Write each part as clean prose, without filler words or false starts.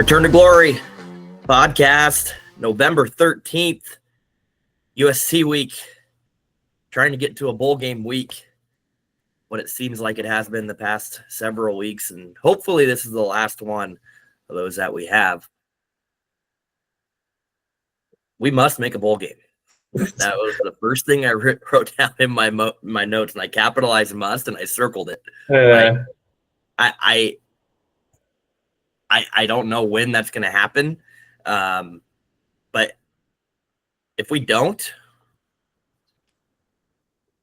Return to Glory podcast, November 13th, USC week. Trying to get to a bowl game week, what it seems like it has been the past several weeks, and hopefully this is the last one of those that we have. We must make a bowl game. That was the first thing I wrote down in my notes, and I capitalized "must" and I circled it. I don't know when that's going to happen, but if we don't,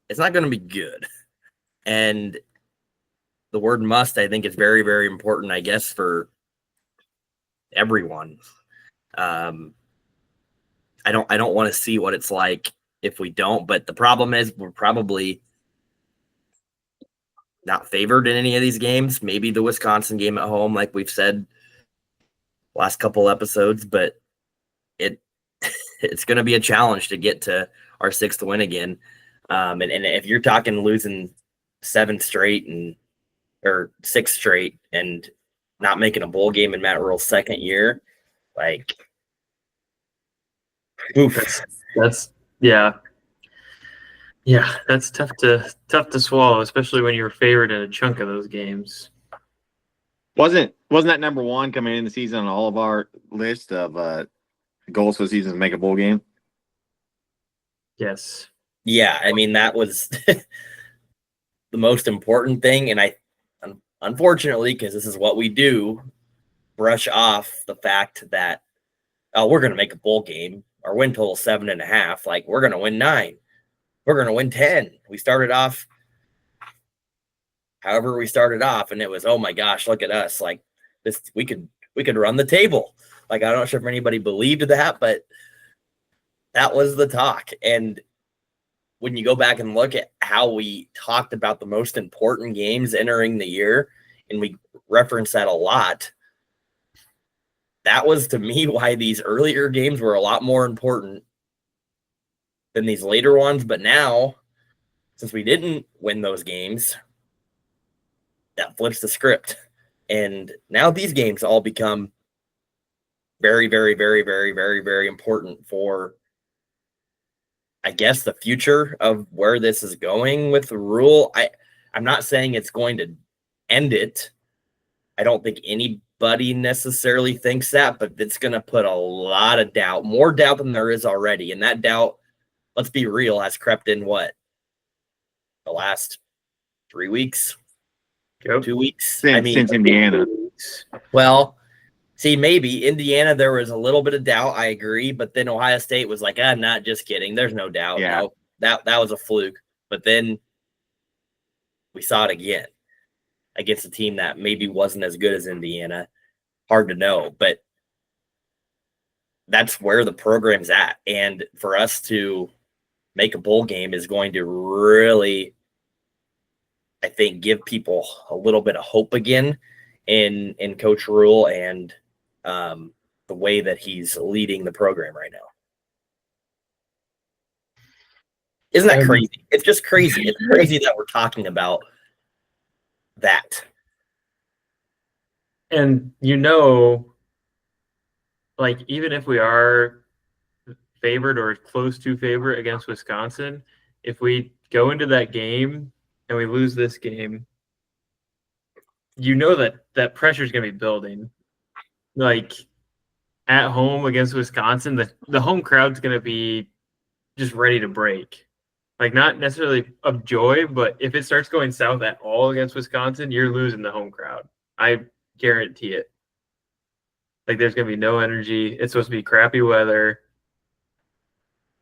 it's not going to be good. And the word "must," I think, is very, very important, I guess, for everyone. I don't want to see what it's like if we don't, but the problem is we're probably not favored in any of these games. Maybe the Wisconsin game at home, like we've said last couple episodes, but it's going to be a challenge to get to our sixth win again. And if you're talking losing sixth straight and not making a bowl game in Matt Rhule's second year, like, oof. That's tough to swallow, especially when you're favored in a chunk of those games. Wasn't that number one coming in the season on all of our list of goals for the season to make a bowl game? Yes. Yeah, I mean, that was the most important thing, and I unfortunately, because this is what we do, brush off the fact that we're going to make a bowl game. Our win total 7.5. Like, we're going to win 9. We're going to win 10. We started off however we started off, and it was, oh my gosh, look at us. Like, this, we could run the table. Like, I'm not sure if anybody believed that, but that was the talk. And when you go back and look at how we talked about the most important games entering the year, and we reference that a lot, that was, to me, why these earlier games were a lot more important than these later ones. But now, since we didn't win those games, that flips the script. And now these games all become very, very, very, very, very, very important for, I guess, the future of where this is going with the Rhule. I'm not saying it's going to end it. I don't think anybody necessarily thinks that, but it's going to put a lot of doubt, more doubt than there is already. And that doubt, let's be real, has crept in the last 3 weeks, 2 weeks? Since Indiana. Well, see, maybe Indiana, there was a little bit of doubt. I agree. But then Ohio State was like, I'm not, just kidding. There's no doubt. Yeah. No, that was a fluke. But then we saw it again against a team that maybe wasn't as good as Indiana. Hard to know, but that's where the program's at. And for us to make a bowl game is going to really, I think, give people a little bit of hope again in Coach Rhule and the way that he's leading the program right now. Isn't that crazy? It's just crazy. It's crazy that we're talking about that. And like, even if we are favored or close to favorite against Wisconsin, if we go into that game and we lose this game, that pressure is going to be building. Like, at home against Wisconsin, the home crowd's going to be just ready to break. Like, not necessarily of joy, but if it starts going south at all against Wisconsin, you're losing the home crowd. I guarantee it. Like, there's going to be no energy. It's supposed to be crappy weather.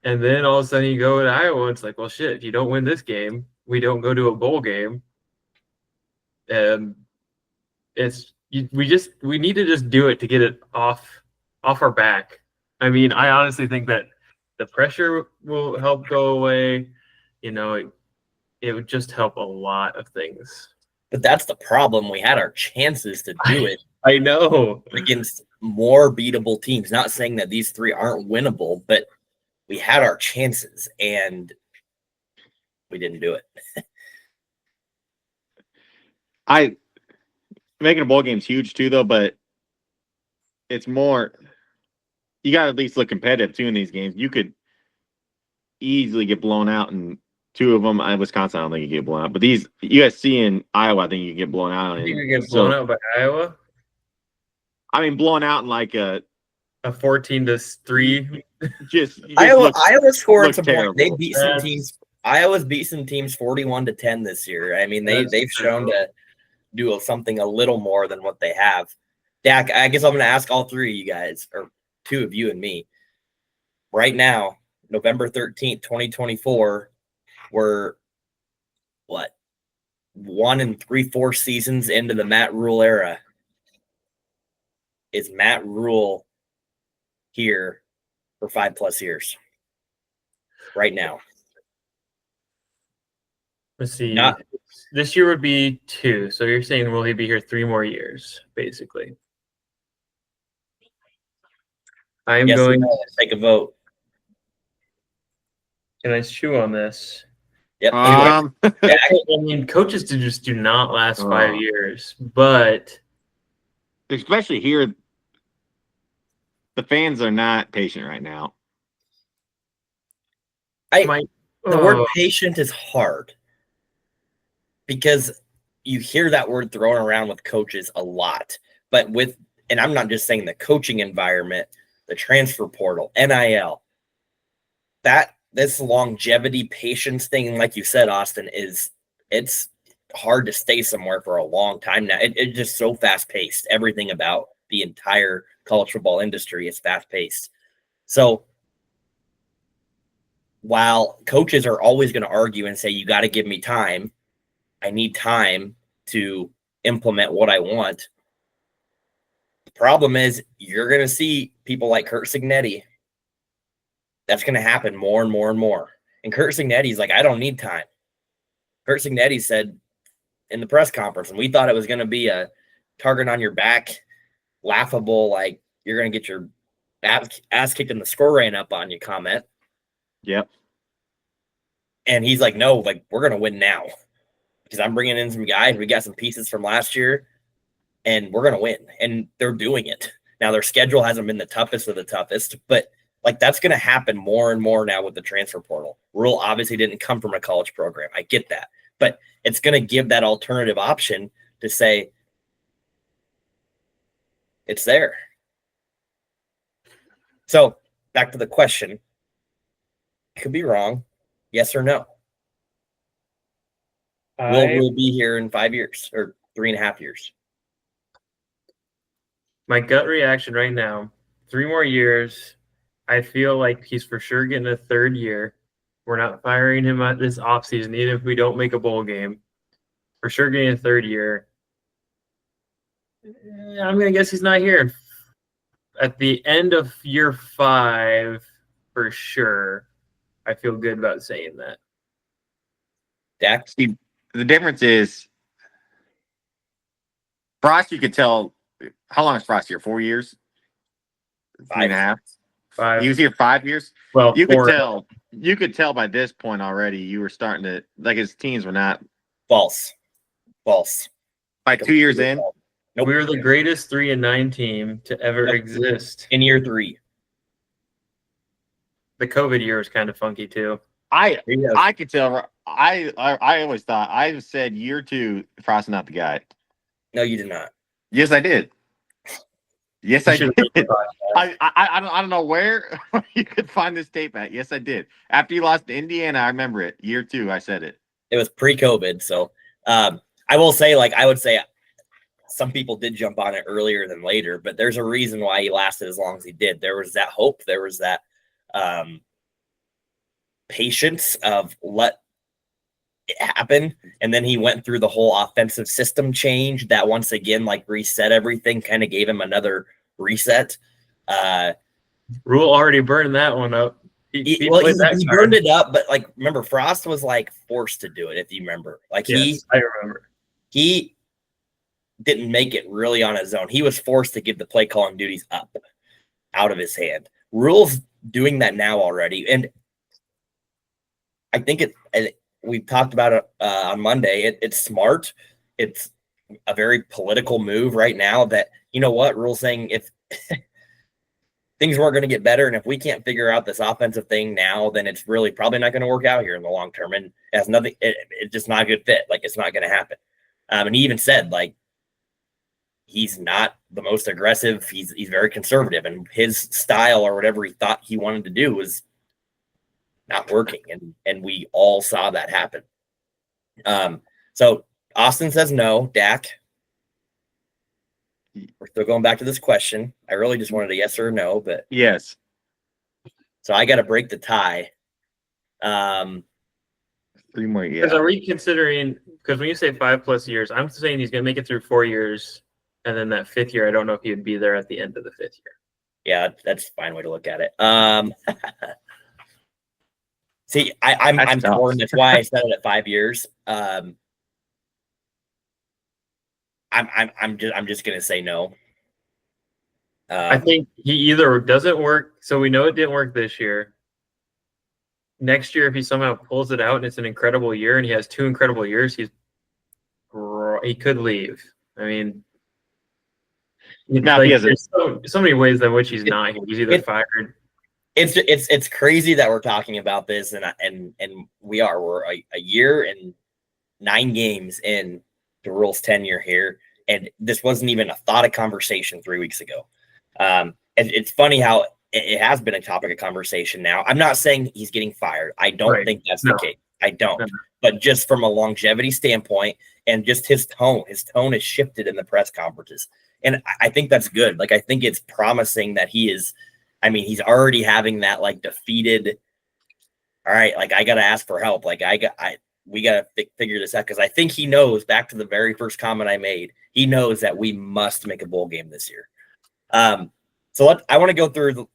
And then all of a sudden you go to Iowa, and it's like, well, shit, if you don't win this game, we don't go to a bowl game. And we need to just do it to get it off our back. I mean, I honestly think that the pressure will help go away. It would just help a lot of things. But that's the problem. We had our chances to do it. I know. Against more beatable teams. Not saying that these 3 aren't winnable, but we had our chances and we didn't do it. Making a bowl game is huge too, though, but it's more. You got to at least look competitive too in these games. You could easily get blown out in two of them. Wisconsin, I don't think you get blown out, but these USC and Iowa, I think you get blown out. I think in. you get blown out by Iowa. I mean, blown out in like a 14-3. just Iowa scored some terrible. points. They beat some teams. Iowa's beat some teams 41-10 this year. I mean, they've shown to do something a little more than what they have. Dak, I guess I'm going to ask all three of you guys, or two of you and me. Right now, November 13th, 2024, we're what? 1 3/4 seasons into the Matt Rule era. Is Matt Rule here for 5+ years? Right now. Let's see. This year would be 2. So you're saying will he be here 3 more years, basically? I'm going to take a vote. Can I chew on this? Yep. I mean, coaches just do not last 5 years, but especially here, the fans are not patient right now. The word patient is hard because you hear that word thrown around with coaches a lot, but and I'm not just saying the coaching environment, the transfer portal, NIL, this longevity patience thing, like you said, Austin, it's hard to stay somewhere for a long time now. It's just so fast paced. Everything about the entire college football industry is fast paced. So while coaches are always going to argue and say, you got to give me time, I need time to implement what I want. The problem is you're going to see people like Curt Cignetti. That's going to happen more and more and more. And Curt Cignetti's like, I don't need time. Curt Cignetti said in the press conference, and we thought it was going to be a target on your back, laughable, like you're going to get your ass kicked and the score ran up on you comment. Yep. And he's like, no, like we're going to win now because I'm bringing in some guys. We got some pieces from last year and we're going to win. And they're doing it. Now their schedule hasn't been the toughest of the toughest, but like that's going to happen more and more now with the transfer portal. Rule obviously didn't come from a college program. I get that, but it's going to give that alternative option to say it's there. So back to the question. I could be wrong. Yes or no? Will Rule be here in 5 years or 3.5 years? My gut reaction right now, 3 more years. I feel like he's for sure getting a 3rd year. We're not firing him at this offseason, even if we don't make a bowl game. For sure getting a 3rd year. I'm going to guess he's not here. At the end of year 5, for sure, I feel good about saying that. Dak? See, the difference is Frost, you could tell. How long is Frost here? 4 years? 3.5? 5. He was here 5 years? Well, you 4. could tell by this point already you were starting to, like, his teams were not. False. By 2 years in? Nope. We were the greatest 3-9 team to ever exist. In year 3. The COVID year was kind of funky too. I could tell. I always thought, I said year 2, Frost not the guy. No, you did not. Yes, I did. Yes, I did. I don't know where you could find this tape at. Yes, I did. After you lost to Indiana, I remember it. Year 2, I said it. It was pre-COVID, so I will say, like, I would say some people did jump on it earlier than later, but there's a reason why he lasted as long as he did. There was that hope. There was that patience of let it happen. And then he went through the whole offensive system change that once again, like, reset everything, kind of gave him another reset. Rule already burned that one up. He burned it up, but like, remember, Frost was like forced to do it. If you remember, like, yes, I remember, he didn't make it really on his own. He was forced to give the play calling duties up out of his hand. Rule's doing that now already. And I think we talked about it on Monday. It's smart. It's a very political move right now that, you know what, Rule's saying, if things weren't going to get better. And if we can't figure out this offensive thing now, then it's really probably not going to work out here in the long term. And it has nothing, it's just not a good fit. Like, it's not going to happen. And he even said, like, he's not the most aggressive. He's very conservative, and his style or whatever he thought he wanted to do was not working. And we all saw that happen. So Austin says no. Dak, we're still going back to this question. I really just wanted a yes or a no, but Yes. so I got to break the tie. 3 more. Because Yeah. are we considering? Because when you say 5+ years, I'm saying he's going to make it through 4 years, and then that 5th year, I don't know if he would be there at the end of the 5th year. Yeah, that's a fine way to look at it. See, I'm tough. torn. That's why I said it at 5 years. I'm just gonna say no. I think he either doesn't work, so we know it didn't work this year. Next year, if he somehow pulls it out and it's an incredible year, and he has 2 incredible years, he could leave. I mean, Now, like, he has there's so many ways in which he's not. He's either fired. It's crazy that we're talking about this, and we're a year and 9 games in the Rule's tenure here, and this wasn't even a thought of conversation 3 weeks ago. And it's funny how it has been a topic of conversation now. I'm not saying he's getting fired. I don't think that's the case. I don't. No. But just from a longevity standpoint, and just his tone has shifted in the press conferences, and I think that's good. Like, I think it's promising that he is. I mean, he's already having that, like, defeated. All right, like, I got to ask for help. Like, we got to figure this out, because I think he knows, back to the very first comment I made, he knows that we must make a bowl game this year. So I want to go through,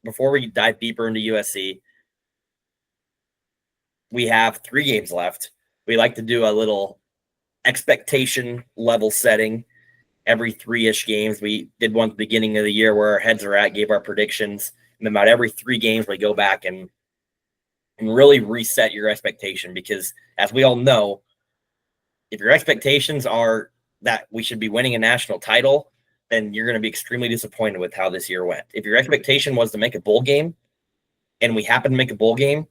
before we dive deeper into USC, we have 3 games left. We like to do a little expectation level setting every 3-ish games. We did one at the beginning of the year where our heads are at, gave our predictions. And about every 3 games, we go back and really reset your expectation, because as we all know, if your expectations are that we should be winning a national title, then you're going to be extremely disappointed with how this year went. If your expectation was to make a bowl game and we happen to make a bowl game,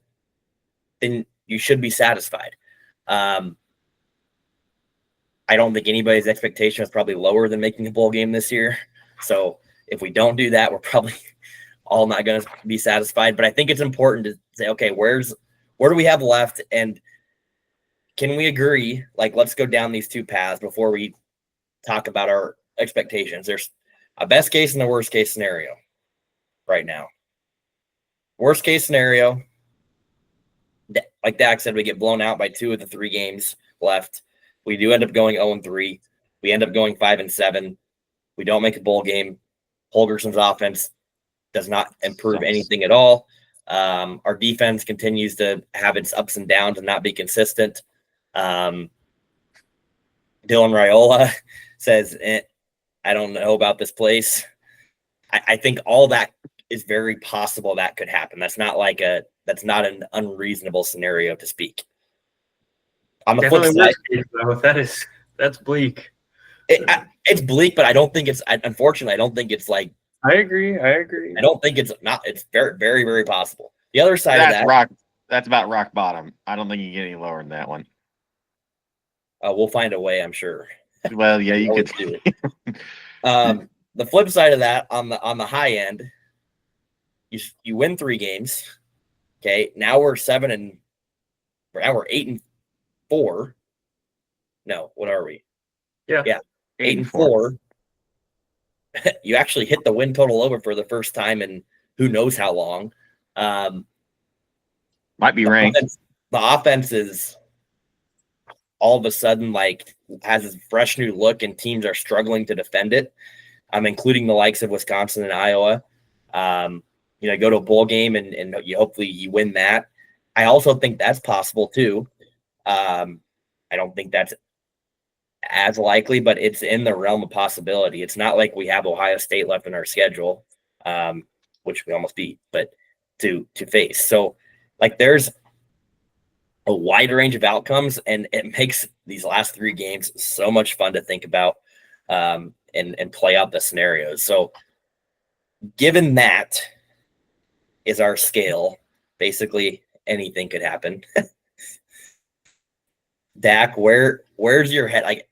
then you should be satisfied. I don't think anybody's expectation is probably lower than making a bowl game this year. So if we don't do that, we're probably all not going to be satisfied. But I think it's important to say, okay, where do we have left? And can we agree, like, let's go down these 2 paths before we talk about our expectations. There's a best case and a worst case scenario right now. Worst case scenario, like Dak said, we get blown out by 2 of the 3 games left. We do end up going 0-3. We end up going 5-7. We don't make a bowl game. Holgerson's offense does not improve anything at all. Our defense continues to have its ups and downs and not be consistent. Dylan Raiola says, I don't know about this place. I think all that is very possible that could happen. That's not an unreasonable scenario to speak. On the flip side, that's bleak. It's bleak, but I don't think it's. Unfortunately, I don't think it's like. I agree. I don't think it's not. It's very, very, very possible. The other side of that, that's about rock bottom. I don't think you can get any lower than that one. We'll find a way, I'm sure. Well, yeah, you could do it. The flip side of that, on the high end, you win 3 games. Okay, now we're 8-4. No, what are we? Yeah, 8-4. You actually hit the win total over for the first time in who knows how long. Might be ranked. The offense is all of a sudden like has a fresh new look, and teams are struggling to defend it. Including the likes of Wisconsin and Iowa. Go to a bowl game and hopefully you win that. I also think that's possible too. I don't think that's as likely, but it's in the realm of possibility. It's not like we have Ohio State left in our schedule, which we almost beat, but to face. So like there's a wide range of outcomes, and it makes these last 3 games so much fun to think about and play out the scenarios. So given that is our scale, basically anything could happen. Dak, where's your head? Like,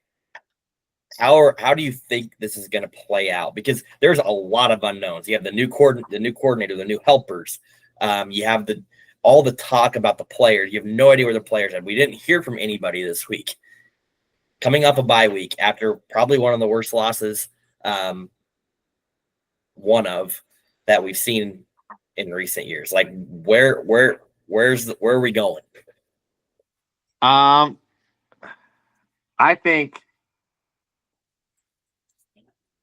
how do you think this is going to play out? Because there's a lot of unknowns. You have the new coordinator, the new helpers. You have all the talk about the players. You have no idea where the players are. We didn't hear from anybody this week. Coming off a bye week after probably one of the worst losses, one of that we've seen in recent years. Like, where are we going? I think.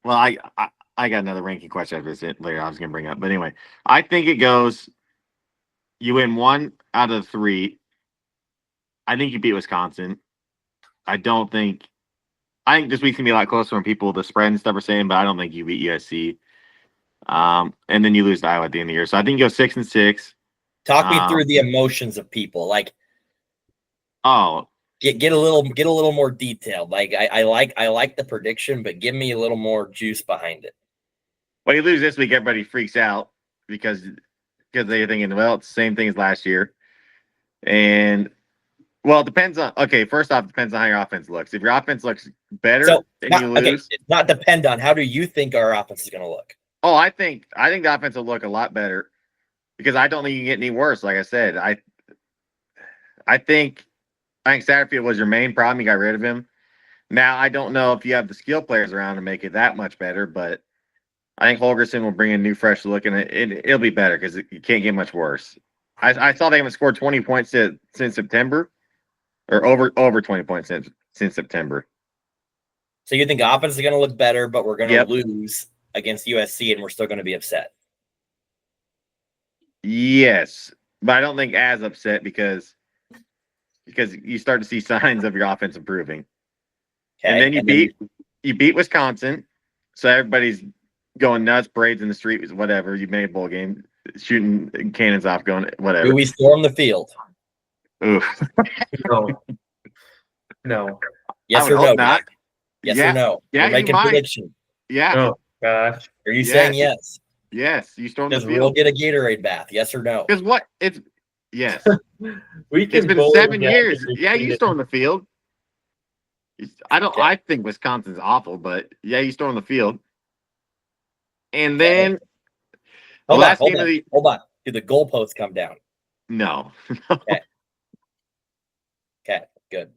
Well, I got another ranking question after this later. I was going to bring up, but anyway, I think it goes. You win 1 out of 3. I think you beat Wisconsin. I think this week's gonna be a lot closer when the spread and stuff are saying, but I don't think you beat USC. And then you lose to Iowa at the end of the year. So I think you go 6-6. Talk me through the emotions of people. Like, get a little more detailed. Like, I like the prediction, but give me a little more juice behind it. Well, you lose this week, everybody freaks out because they're thinking, well, it's the same thing as last year. And well, it depends on. Okay, first off, it depends on how your offense looks. If your offense looks better, then you lose. Okay, it's not depend on. How do you think our offense is going to look? Oh, I think the offense will look a lot better because I don't think you can get any worse. Like I said, I think Satterfield was your main problem. You got rid of him. Now I don't know if you have the skill players around to make it that much better, but I think Holgerson will bring a new, fresh look, and it'll be better because you can't get much worse. I saw they haven't scored 20 points since September, or over 20 points since September. So you think offense is going to look better, but we're going to lose against USC, and we're still going to be upset? Yes, but I don't think as upset because you start to see signs of your offense improving. Okay. And then you beat Wisconsin, so everybody's going nuts, parades in the street, whatever. You made a bowl game, shooting cannons off, going whatever. Do we storm the field? Oof. No. Yes or no? Not. Yes or no? Yeah, we're making prediction. Yeah. Oh gosh. Are you saying yes? Yes. You storm the field. Does Will get a Gatorade bath? Yes or no? Because what? Yes. It's been 7 years. Yeah, you storm the field. I think Wisconsin's awful, but yeah, you storm the field. And then hold on. Do the goalposts come down? No. Okay, good.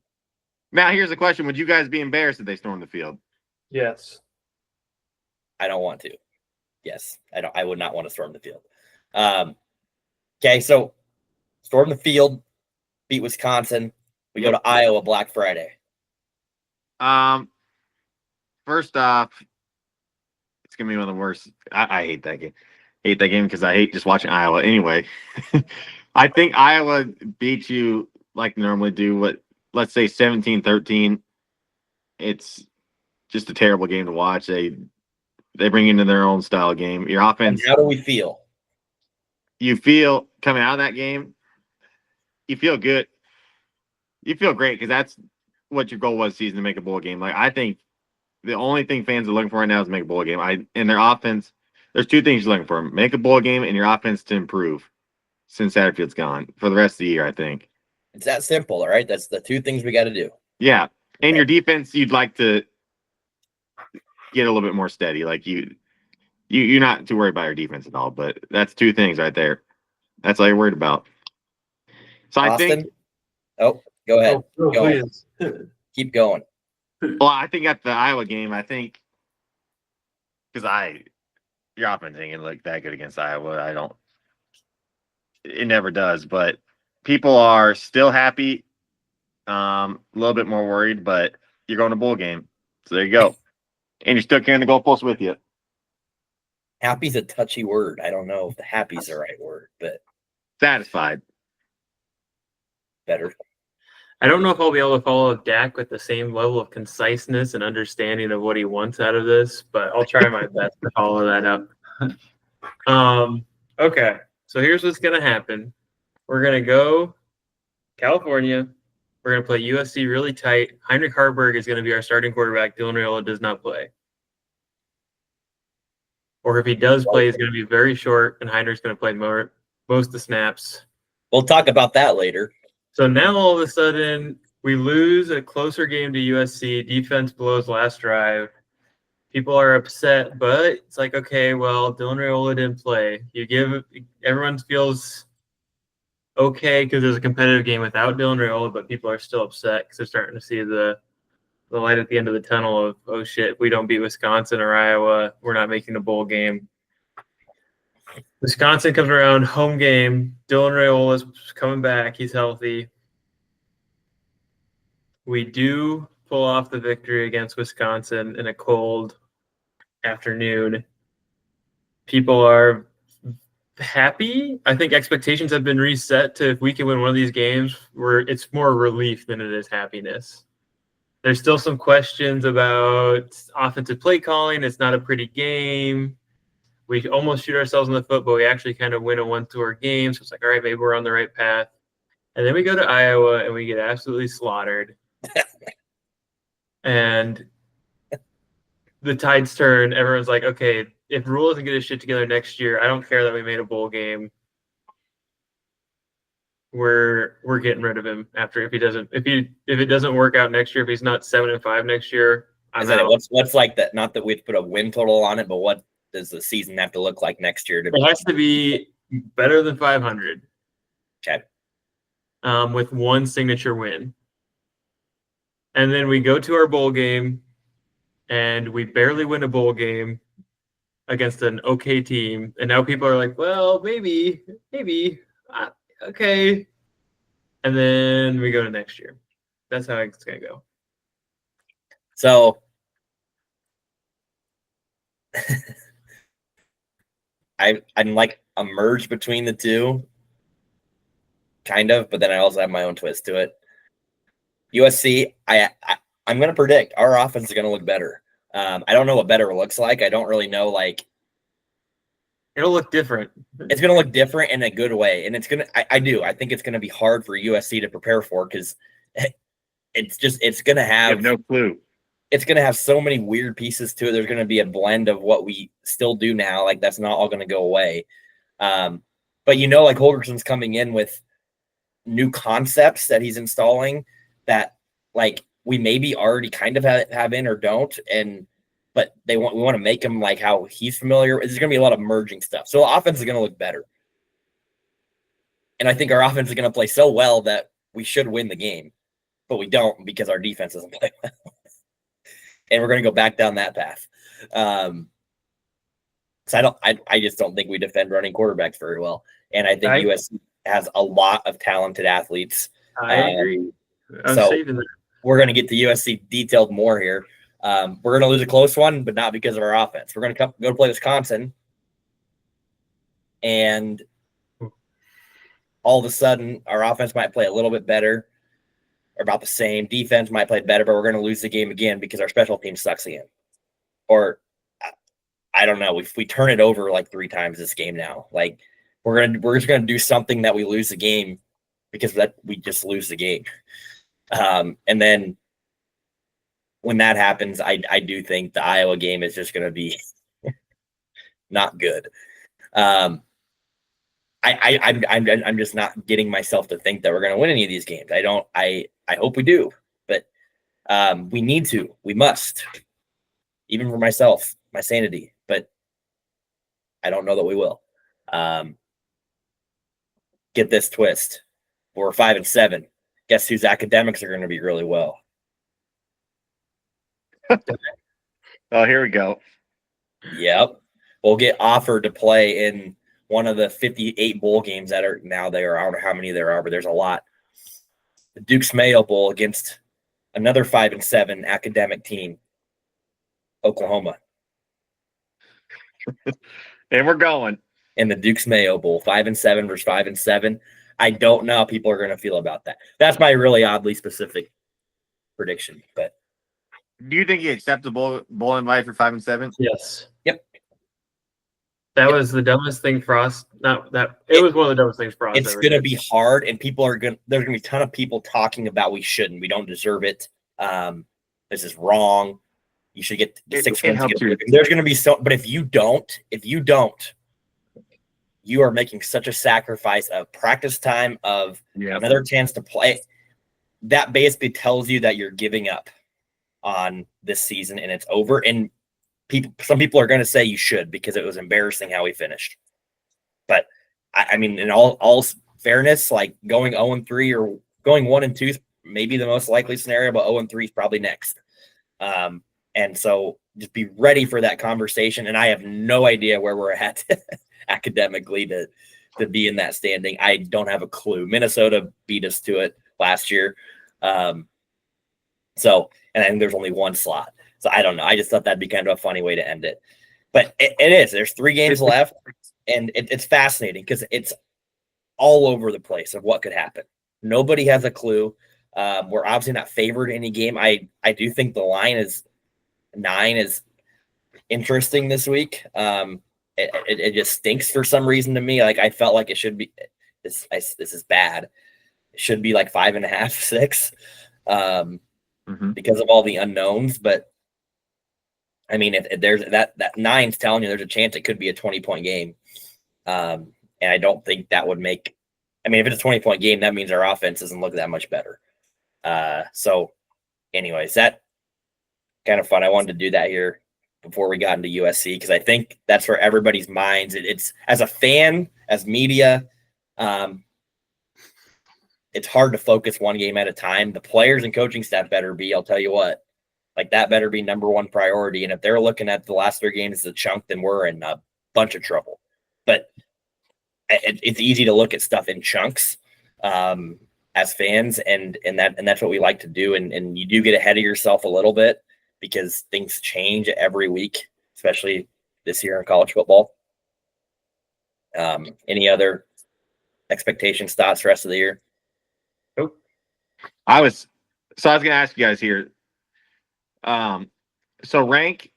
Now here's the question: would you guys be embarrassed if they stormed the field? Yes. I don't want to. Yes, I would not want to storm the field. Okay, so storm the field, beat Wisconsin. We go to Iowa Black Friday. First off, it's gonna be one of the worst. I hate that game. Hate that game because I hate just watching Iowa. Anyway, I think Iowa beats you like they normally do. Let's say 17-13. It's just a terrible game to watch. They bring into their own style game. Your offense. And how do we feel? You feel coming out of that game. You feel good. You feel great because that's what your goal was season to make a bowl game. Like I think the only thing fans are looking for right now is make a bowl game. In their offense, there's two things you're looking for: make a bowl game and your offense to improve since Satterfield's gone for the rest of the year. I think it's that simple. All right, that's the two things we got to do. Yeah, and your defense, you'd like to get a little bit more steady. Like you're not too worried about your defense at all. But that's two things right there. That's all you're worried about. So Austin? I think. Oh, go ahead. Go Keep going. Well, I think at the Iowa game, because your offense ain't look that good against Iowa. It never does, but people are still happy, a little bit more worried, but you're going to bowl game. So there you go. And you're still carrying the goalpost with you. Happy's a touchy word. I don't know if the happy's the right word, but satisfied. Better. I don't know if I'll be able to follow Dak with the same level of conciseness and understanding of what he wants out of this, but I'll try my best to follow that up. Okay, so here's what's going to happen. We're going to go California. We're going to play USC really tight. Heinrich Harburg is going to be our starting quarterback. Dylan Raiola does not play. or if he does play, he's going to be very short, and Heinrich's going to play most of the snaps. We'll talk about that later. So now all of a sudden we lose a closer game to USC. Defense blows last drive. People are upset, but it's like, okay, well, Dylan Raiola didn't play. Everyone feels okay because there's a competitive game without Dylan Raiola, but people are still upset because they're starting to see the light at the end of the tunnel of, oh shit, if we don't beat Wisconsin or Iowa, we're not making the bowl game. Wisconsin comes around, home game. Dylan Raiola's coming back. He's healthy. We do pull off the victory against Wisconsin in a cold afternoon. People are happy. I think expectations have been reset to if we can win one of these games, where it's more relief than it is happiness. There's still some questions about offensive play calling. It's not a pretty game. We almost shoot ourselves in the foot, but we actually kind of win a one-score game. So it's like, all right, maybe we're on the right path. And then we go to Iowa and we get absolutely slaughtered. And the tides turn. Everyone's like, okay, if Rule doesn't get his shit together next year, I don't care that we made a bowl game. We're getting rid of him after if it doesn't work out next year, if he's not 7-5 next year. Is that it? What's like that? Not that we've put a win total on it, but what does the season have to look like next year? It has to be better than 500. Okay. With one signature win. And then we go to our bowl game, and we barely win a bowl game against an okay team. And now people are like, well, maybe, okay. And then we go to next year. That's how it's going to go. So I'm like a merge between the two, kind of, but then I also have my own twist to it. USC, I'm going to predict our offense is going to look better. I don't know what better looks like. I don't really know. Like, it'll look different. It's going to look different in a good way, and it's going to. I think it's going to be hard for USC to prepare for because it's going to have. You have no clue. It's going to have so many weird pieces to it. There's going to be a blend of what we still do now. Like, that's not all going to go away. But like Holgerson's coming in with new concepts that he's installing that like we maybe already kind of have in or don't, but we want to make him like how he's familiar. There's going to be a lot of merging stuff. So offense is going to look better. And I think our offense is going to play so well that we should win the game, but we don't because our defense doesn't play well. And we're going to go back down that path. So I just don't think we defend running quarterbacks very well. And I think USC has a lot of talented athletes. I agree. So we're going to get to USC detailed more here. We're going to lose a close one, but not because of our offense. We're going to go play Wisconsin, and all of a sudden, our offense might play a little bit better, or about the same. Defense might play better, but we're going to lose the game again because our special team sucks again. Or I don't know. We turn it over like 3 times this game now. Like we're just going to do something that we lose the game because we just lose the game. And then when that happens, I do think the Iowa game is just going to be not good. I'm just not getting myself to think that we're going to win any of these games. I hope we do, but we need to. We must, even for myself, my sanity. But I don't know that we will. Get this twist: we're 5-7. Guess whose academics are going to be really well? Oh, here we go. Yep. We'll get offered to play in one of the 58 bowl games that are now there. I don't know how many there are, but there's a lot. The Duke's Mayo Bowl against another 5-7 academic team, Oklahoma. And we're going. In the Duke's Mayo Bowl, 5-7 versus 5-7. I don't know how people are going to feel about that. That's my really oddly specific prediction. But do you think he accepts the bowl invite for 5-7? Yes. Yep. That was the dumbest thing for us. It was one of the dumbest things for us. It's going to be hard, and there's going to be a ton of people talking about we shouldn't. We don't deserve it. This is wrong. You should get It 6 wins. helps you. There's going to be but if you don't, you are making such a sacrifice of practice time, of another chance to play. That basically tells you that you're giving up on this season and it's over. And some people are going to say you should, because it was embarrassing how we finished. But I mean, in all fairness, like going 0-3 or going 1-2 is maybe the most likely scenario, but 0-3 is probably next. And so just be ready for that conversation. And I have no idea where we're at academically to be in that standing. I don't have a clue. Minnesota beat us to it last year. So, and I think there's only one slot. So I don't know. I just thought that'd be kind of a funny way to end it. But it is. There's 3 games left, and it's fascinating because it's all over the place of what could happen. Nobody has a clue. We're obviously not favored in any game. I do think the line is 9 is interesting this week. It just stinks for some reason to me. Like I felt like it should be. This is bad. It should be like 5.5, 6, because of all the unknowns. But I mean, if there's that 9's telling you there's a chance it could be a 20-point game, and I don't think that would make. I mean, if it's a 20-point game, that means our offense doesn't look that much better. So, anyways, that kind of fun. I wanted to do that here before we got into USC because I think that's where everybody's minds. It's as a fan, as media, it's hard to focus one game at a time. The players and coaching staff better be. I'll tell you what, like that better be number one priority. And if they're looking at the last 3 games as a chunk, then we're in a bunch of trouble. But it's easy to look at stuff in chunks as fans, and that's what we like to do. And you do get ahead of yourself a little bit because things change every week, especially this year in college football. Any other expectations, thoughts rest of the year? Nope. I was going to ask you guys here. So rank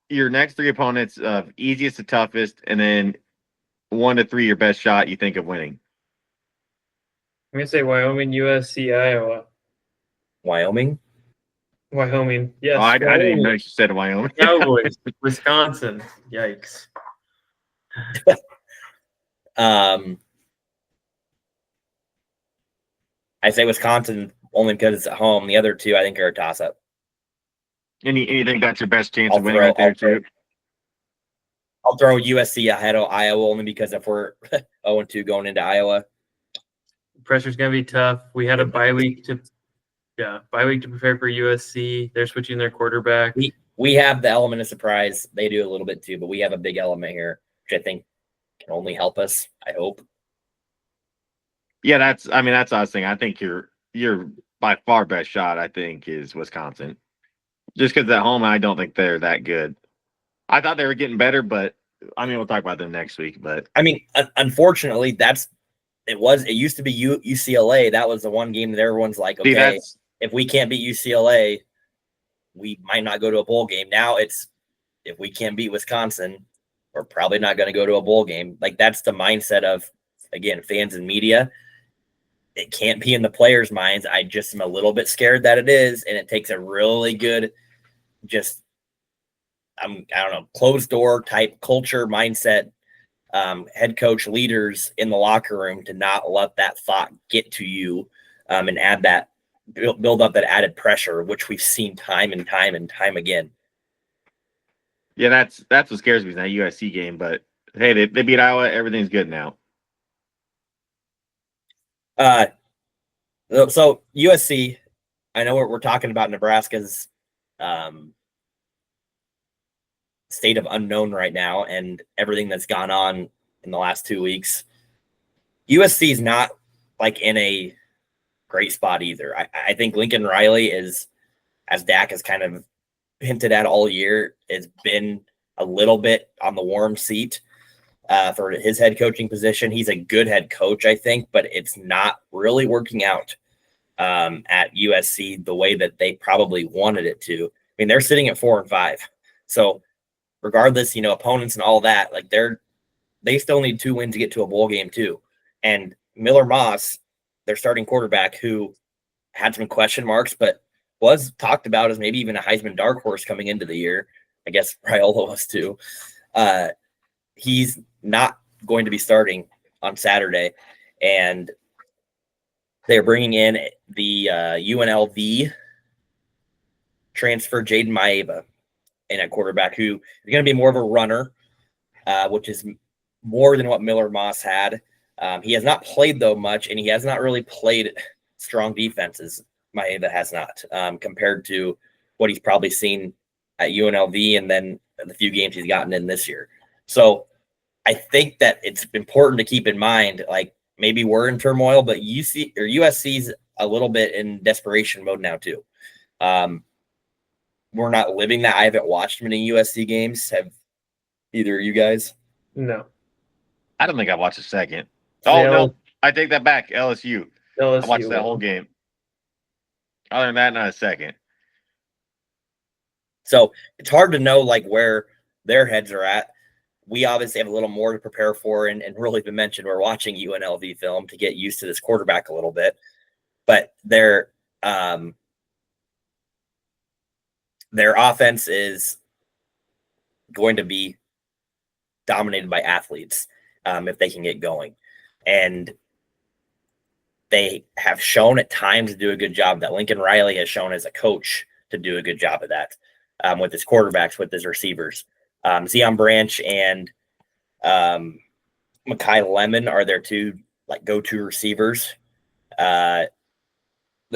your next 3 opponents of easiest to toughest, and then 1 to 3 your best shot you think of winning. I'm gonna say Wyoming, USC, Iowa. Wyoming, Yes. Oh, I didn't even know you said Wyoming. Cowboys, Wisconsin. Yikes. I say Wisconsin only because it's at home. The other 2 I think are a toss-up. Anything that's your best chance of winning right there too? I'll throw USC ahead of Iowa only because if we're 0-2 going into Iowa, Pressure's gonna be tough. We had a bye week to prepare for USC. They're switching their quarterback. We have the element of surprise. They do a little bit too, but we have a big element here, which I think can only help us. I hope. Yeah, that's what I was thinking. I think your by far best shot, I think, is Wisconsin. Just because at home, I don't think they're that good. I thought they were getting better, but I mean, we'll talk about them next week. But I mean, unfortunately, it used to be UCLA. That was the one game that everyone's like, okay, if we can't beat UCLA, we might not go to a bowl game. Now it's if we can't beat Wisconsin, we're probably not going to go to a bowl game. Like that's the mindset of, again, fans and media. It can't be in the players' minds. I just am a little bit scared that it is, and it takes a really good, I don't know, closed door type culture mindset, head coach leaders in the locker room to not let that thought get to you, and add that build up that added pressure, which we've seen time and time and time again. Yeah, that's what scares me is that USC game. But hey, they beat Iowa. Everything's good now. So USC, I know we're talking about Nebraska's state of unknown right now and everything that's gone on in the last 2 weeks. USC is not like in a great spot either. I think Lincoln Riley is, as Dak has kind of hinted at all year, has been a little bit on the warm seat for his head coaching position. He's a good head coach, I think, but it's not really working out at USC the way that they probably wanted it to. I mean, they're sitting at 4-5. So regardless, opponents and all that, like they still need 2 wins to get to a bowl game too. And Miller Moss, their starting quarterback, who had some question marks, but was talked about as maybe even a Heisman dark horse coming into the year. I guess Raiola was too. He's not going to be starting on Saturday, and they're bringing in the UNLV transfer Jaden Maeva in at quarterback, who is going to be more of a runner, which is more than what Miller Moss had. He has not played, though, much, and he has not really played strong defenses. Maeva has not, compared to what he's probably seen at UNLV and then the few games he's gotten in this year. So I think that it's important to keep in mind, like, maybe we're in turmoil, but USC's a little bit in desperation mode now too. We're not living that. I haven't watched many USC games. Have either of you guys? No. I don't think I watched a second. Oh, no. I take that back. LSU. I watched that whole game. Other than that, not a second. So it's hard to know like where their heads are at. We obviously have a little more to prepare for, and really to mention, we're watching UNLV film to get used to this quarterback a little bit. But their offense is going to be dominated by athletes if they can get going. And they have shown at times to do a good job. That Lincoln Riley has shown as a coach to do a good job of that with his quarterbacks, with his receivers. Zion Branch and Mekhi Lemon are their two like go-to receivers. They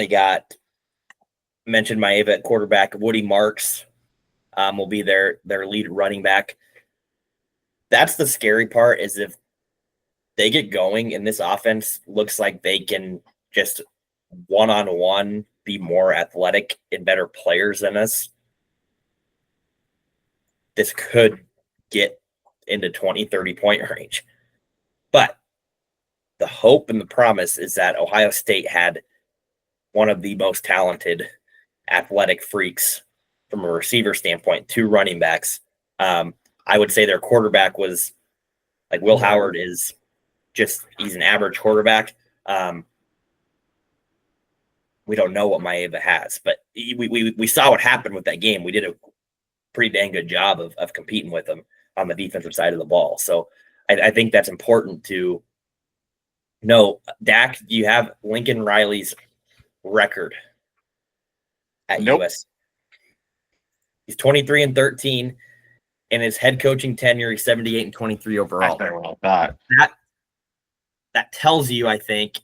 got mentioned Maeva at quarterback. Woody Marks will be their lead running back. That's the scary part, is if they get going and this offense looks like they can just one-on-one be more athletic and better players than us, this could get into 20, 30 point range. But the hope and the promise is that Ohio State had one of the most talented athletic freaks from a receiver standpoint, 2 running backs. I would say their quarterback was like Will Howard is just, he's an average quarterback. We don't know what Maeva has, but we saw what happened with that game. We did a pretty dang good job of competing with them on the defensive side of the ball. So I think that's important to know. Dak, do you have Lincoln Riley's record at US? He's 23-13. In his head coaching tenure, he's 78-23 overall. That tells you, I think,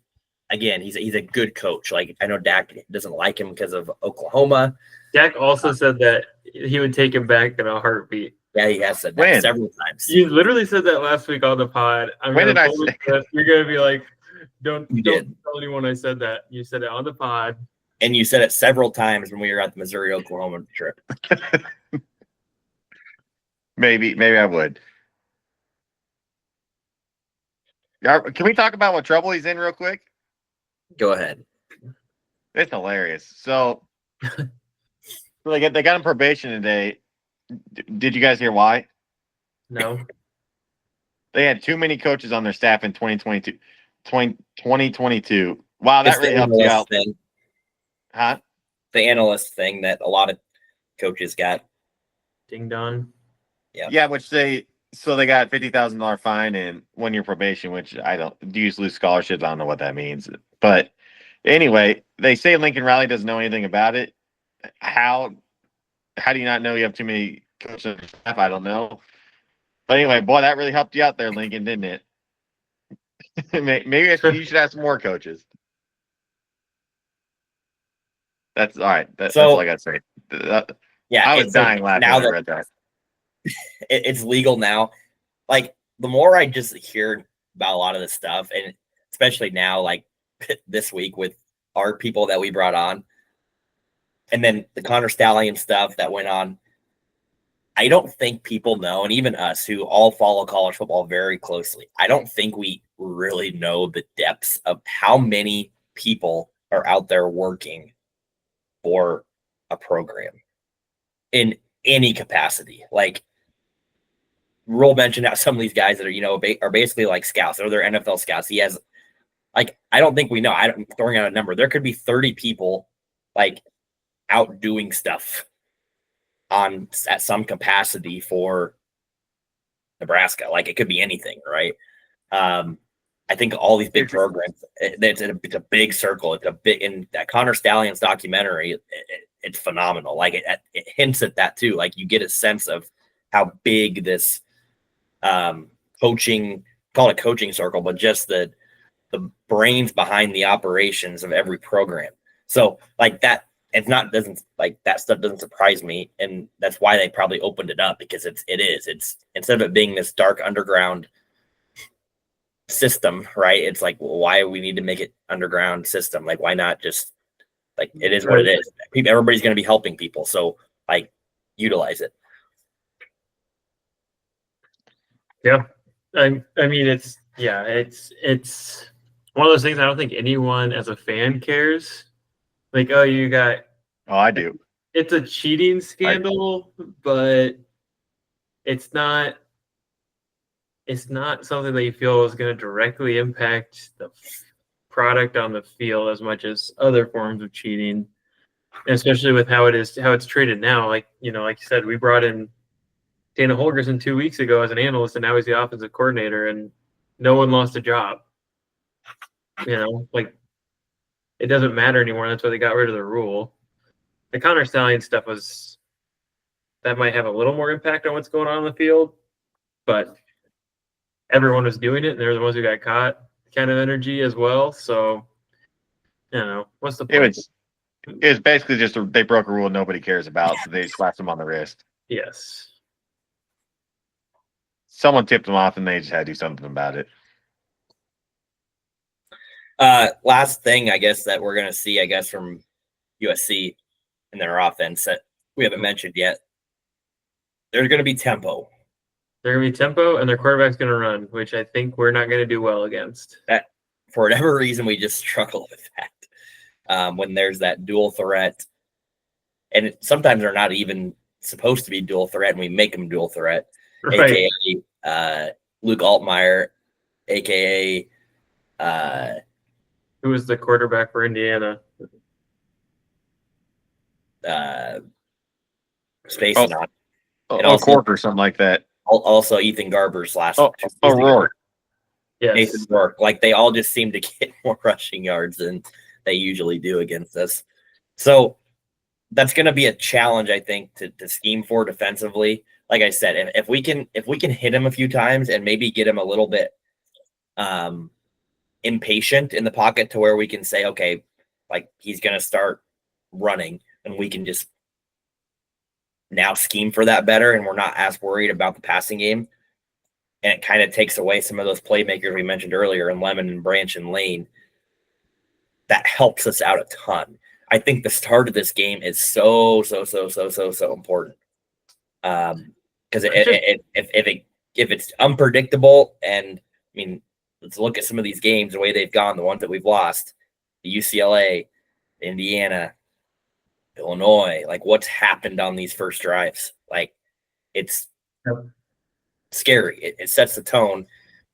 again, he's a good coach. Like, I know Dak doesn't like him because of Oklahoma. Dak also said that he would take him back in a heartbeat. Yeah, he has said that several times. You literally said that last week on the pod. When did I say that? You're gonna be like, don't tell anyone I said that. You said it on the pod. And you said it several times when we were at the Missouri-Oklahoma trip. Maybe I would. Can we talk about what trouble he's in real quick? Go ahead. It's hilarious. So they got him probation today. Did you guys hear why? No. They had too many coaches on their staff in 2022. Wow, that really helped you out. Thing. Huh? The analyst thing that a lot of coaches got. Ding dong. Yeah, which they got $50,000 fine and 1 year probation, which do you lose scholarships? I don't know what that means. But anyway, they say Lincoln Riley doesn't know anything about it. How do you not know you have too many coaches on your staff? I don't know. But anyway, boy, that really helped you out there, Lincoln, didn't it? Maybe you should have some more coaches. That's all right. That's all I got to say. Yeah, I was dying laughing when I read that. It's legal now. Like, the more I just hear about a lot of this stuff, and especially now, like this week with our people that we brought on, and then the Connor Stallion stuff that went on, I don't think people know, and even us who all follow college football very closely, I don't think we really know the depths of how many people are out there working for a program in any capacity. Like, Rule mentioned how some of these guys that are, are basically like scouts, or they're NFL scouts. He has, like, I don't think we know. I'm throwing out a number. There could be 30 people, like, outdoing stuff at some capacity for Nebraska. Like, it could be anything, right? I think all these big programs, it's a big circle. It's a big, in that Connor Stallion's documentary, it's phenomenal. Like, it hints at that too. Like, you get a sense of how big this coaching, call it coaching circle, but just the brains behind the operations of every program. So like that, that stuff doesn't surprise me. And that's why they probably opened it up, because it's instead of it being this dark underground system, right? It's like, well, why do we need to make it underground system? Like, why not just, like, it is what it is. Everybody's going to be helping people. So like, utilize it. Yeah. I mean, it's one of those things I don't think anyone as a fan cares. Like, oh, you got. Oh, I do. It's a cheating scandal, but it's not something that you feel is going to directly impact the product on the field as much as other forms of cheating, and especially with how it's treated now. Like, like you said, we brought in Dana Holgerson 2 weeks ago as an analyst, and now he's the offensive coordinator, and no one lost a job. Like, it doesn't matter anymore. That's why they got rid of the rule. The Connor Stallion stuff that might have a little more impact on what's going on in the field, but everyone was doing it, and they're the ones who got caught kind of energy as well. So, what's the point? It was basically just they broke a rule nobody cares about, so they slapped them on the wrist. Yes. Someone tipped them off, and they just had to do something about it. Last thing, I guess, that we're going to see, I guess, from USC and their offense that we haven't mentioned yet. There's going to be tempo. They're going to be tempo, and their quarterback's going to run, which I think we're not going to do well against. That, for whatever reason, we just struggle with that. When there's that dual threat, and sometimes they're not even supposed to be dual threat, and we make them dual threat, right. AKA Luke Altmaier, AKA who was the quarterback for Indiana? Space and also Cork or something like that. Also, Ethan Garber's last. Rourke. Yes. Nathan Rourke. Like, they all just seem to get more rushing yards than they usually do against us. So that's going to be a challenge, I think, to scheme for defensively. Like I said, if we can hit him a few times and maybe get him a little bit impatient in the pocket to where we can say, okay, like, he's going to start running, and we can just now scheme for that better, and we're not as worried about the passing game. And it kind of takes away some of those playmakers we mentioned earlier in Lemon and Branch and Lane. That helps us out a ton. I think the start of this game is so important. Because if it's unpredictable, and I mean, let's look at some of these games, the way they've gone, the ones that we've lost, the UCLA, Indiana, Illinois, like, what's happened on these first drives? Like, it's scary. It sets the tone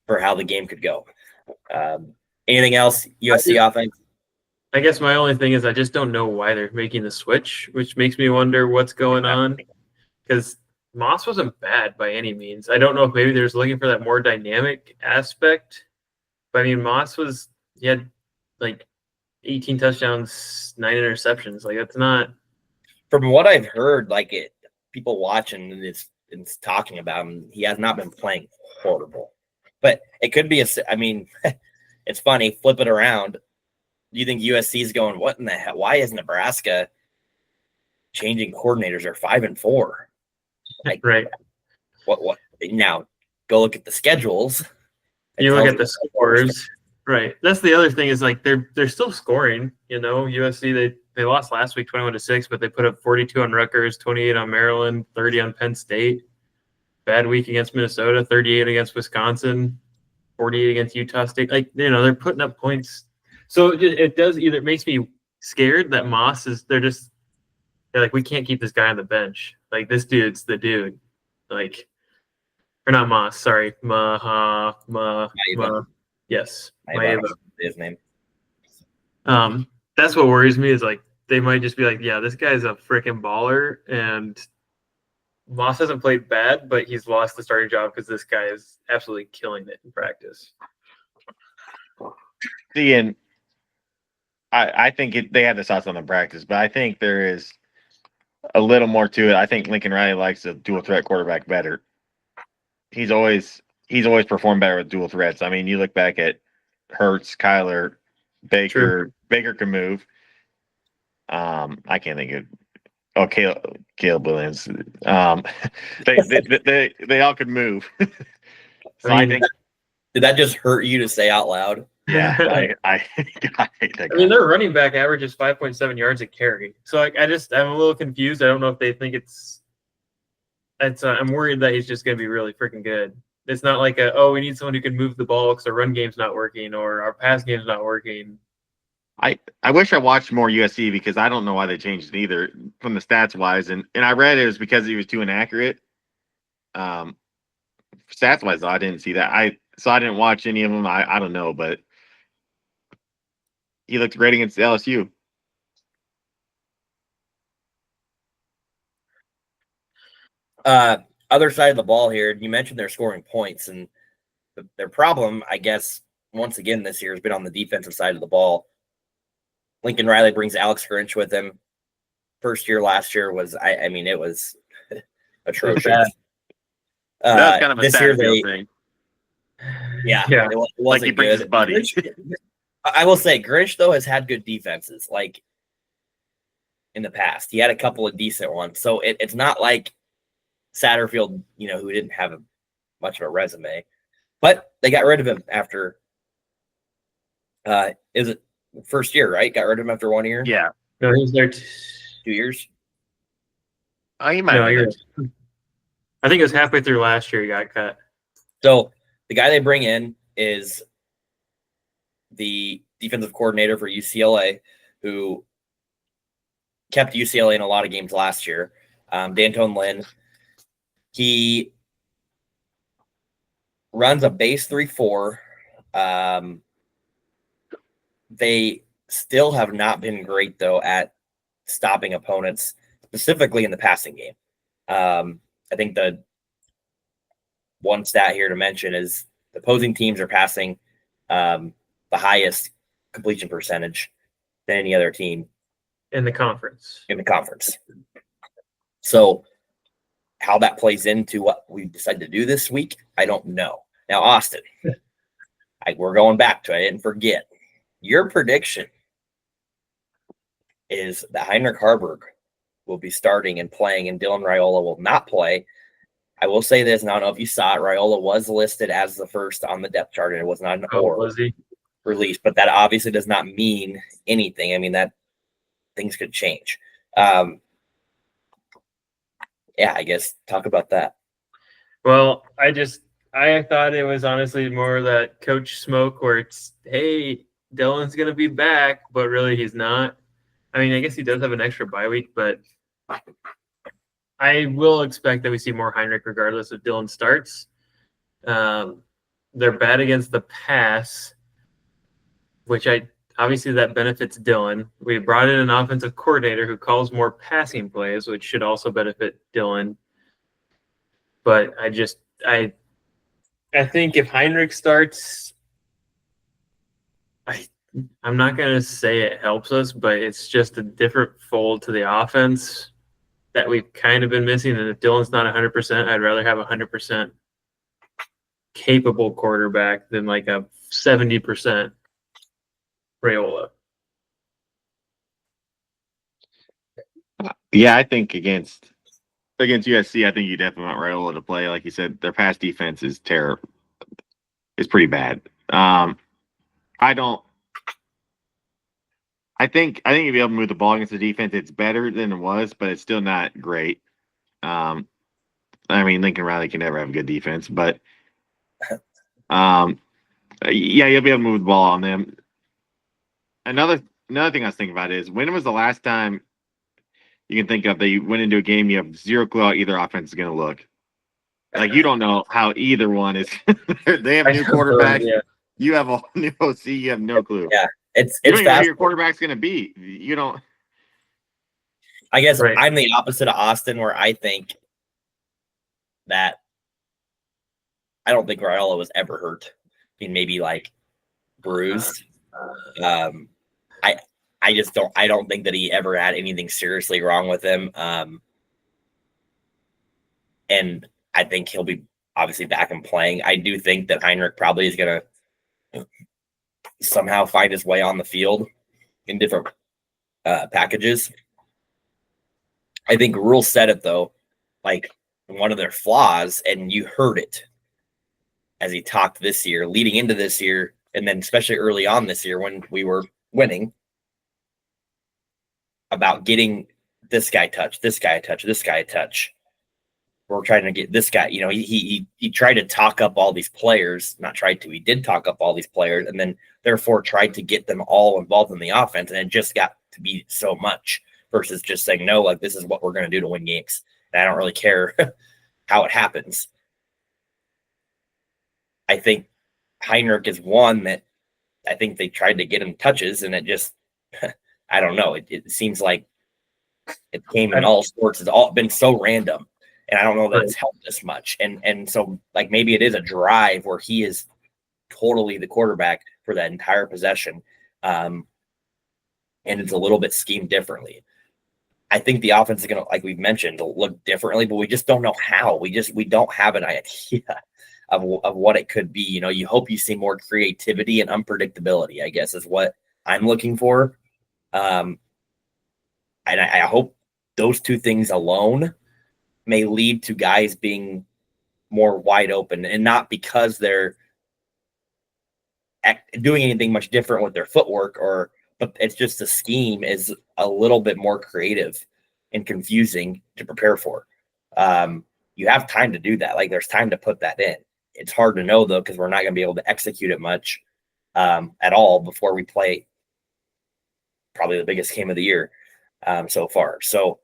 for how the game could go. Anything else, USC offense? I guess my only thing is I just don't know why they're making the switch, which makes me wonder what's going on. Because Moss wasn't bad by any means. I don't know if maybe they're just looking for that more dynamic aspect. But I mean, Moss he had like 18 touchdowns, 9 interceptions. Like, that's not. From what I've heard, like, people watching and it's talking about him, he has not been playing horrible. But it could be I mean, it's funny, flip it around. Do you think USC is going, what in the hell? Why is Nebraska changing coordinators? They're 5-4. Like, right. What now? Go look at the schedules. You look at the scores. Right. That's the other thing, is like they're still scoring. USC, they lost last week 21-6, but they put up 42 on Rutgers, 28 on Maryland, 30 on Penn State. Bad week against Minnesota, 38 against Wisconsin, 48 against Utah State. Like, they're putting up points. So it makes me scared that Moss they're like, we can't keep this guy on the bench. Like, this dude's the dude. Like, or not Moss, sorry. Yes. His name. That's what worries me, is like, they might just be like, yeah, this guy's a freaking baller, and Moss hasn't played bad, but he's lost the starting job because this guy is absolutely killing it in practice. See, and I think they had the sauce on the practice, but I think there is a little more to it. I think Lincoln Riley likes a dual threat quarterback better. He's always performed better with dual threats. I mean, you look back at Hurts, Kyler, Baker. True. Baker can move. I can't think of Caleb Williams. They all could move. So I think did that just hurt you to say out loud? yeah, I hate that I mean, guy. their running back averages 5.7 yards a carry. So I'm a little confused. I don't know if they think it's. I'm worried that he's just going to be really freaking good. It's not like we need someone who can move the ball because our run game's not working or our pass game's not working. I wish I watched more USC because I don't know why they changed it either from the stats wise, and I read it was because he was too inaccurate. Stats wise, though, I didn't see that. I didn't watch any of them. I don't know, but he looked great against LSU. Other side of the ball here, you mentioned they're scoring points, and their problem, I guess, once again this year has been on the defensive side of the ball. Lincoln Riley brings Alex Grinch with him. First year last year was, I mean, it was atrocious. That was kind of a this year thing. Yeah, Yeah. it wasn't Like he brings good. his buddy. I will say, Grinch though has had good defenses. Like in the past, he had a couple of decent ones. So it's not like Satterfield, who didn't have much of a resume, but they got rid of him after. Is it first year, right? Got rid of him after 1 year? Yeah. No, he was there 2 years. Oh, he might. No, have I think it was halfway through last year he got cut. So the guy they bring in is the defensive coordinator for UCLA, who kept UCLA in a lot of games last year. D'Antoni Lynn. He runs a base 3-4. They still have not been great, though, at stopping opponents, specifically in the passing game. I think the one stat here to mention is the opposing teams are passing the highest completion percentage than any other team In the conference. So how that plays into what we decided to do this week, I don't know. Now, Austin, we're going back to it. I didn't forget. Your prediction is that Heinrich Harburg will be starting and playing, and Dylan Raiola will not play. I will say this, and I don't know if you saw it. Raiola was listed as the first on the depth chart, and it was not an Was he? release, but that obviously does not mean anything. I mean, that things could change. Yeah, I guess talk about that. Well, I thought it was honestly more that coach smoke where it's, hey, Dylan's going to be back, but really he's not. I mean, I guess he does have an extra bye week, but I will expect that we see more Heinrich regardless if Dylan starts. They're bad against the pass, which obviously that benefits Dylan. We brought in an offensive coordinator who calls more passing plays, which should also benefit Dylan. But I think if Heinrich starts, I'm not going to say it helps us, but it's just a different fold to the offense that we've kind of been missing. And if Dylan's not 100%, I'd rather have a 100% capable quarterback than like a 70% Raiola. Yeah, I think against USC, I think you definitely want Raiola to play. Like you said, their pass defense is terrible. It's pretty bad. I think if you're able to move the ball against the defense, it's better than it was, but it's still not great. I mean, Lincoln Riley can never have a good defense, but yeah, you'll be able to move the ball on them. Another thing I was thinking about is, when was the last time you can think of that you went into a game, you have zero clue how either offense is going to look? Like, you don't know how either one is. They have a new quarterback. Yeah. You have a new OC. You have no clue. Yeah, it's You don't even know who fast. your quarterback's going to be. You don't. I guess Right. I'm the opposite of Austin, where I think that I don't think Raiola was ever hurt. I mean, maybe like bruised. I just don't think that he ever had anything seriously wrong with him. And I think he'll be obviously back and playing. I do think that Heinrich probably is going to somehow find his way on the field in different packages. I think Rule said it though, like one of their flaws, and you heard it as he talked this year, leading into this year, and then especially early on this year when we were winning, about getting this guy touch, this guy touch, this guy touch. We're trying to get this guy. You know, he tried to talk up all these players. Not tried to. He did talk up all these players, and then therefore tried to get them all involved in the offense, and it just got to be so much versus just saying no. Like, this is what we're going to do to win games. And I don't really care how it happens. I think Heinrich is one that I think they tried to get him touches, and it just I don't know. It seems like it came in all sports. It's all been so random. And I don't know that it's helped us much. And so, like, maybe it is a drive where he is totally the quarterback for that entire possession. And it's a little bit schemed differently. I think the offense is going to, like we've mentioned, look differently, but we just don't know how. We don't have an idea of what it could be. You know, you hope you see more creativity and unpredictability, I guess, is what I'm looking for. And I hope those two things alone may lead to guys being more wide open, and not because they're doing anything much different with their footwork, but it's just the scheme is a little bit more creative and confusing to prepare for. You have time to do that. Like, there's time to put that in. It's hard to know though, because we're not going to be able to execute it much at all before we play probably the biggest game of the year so far. So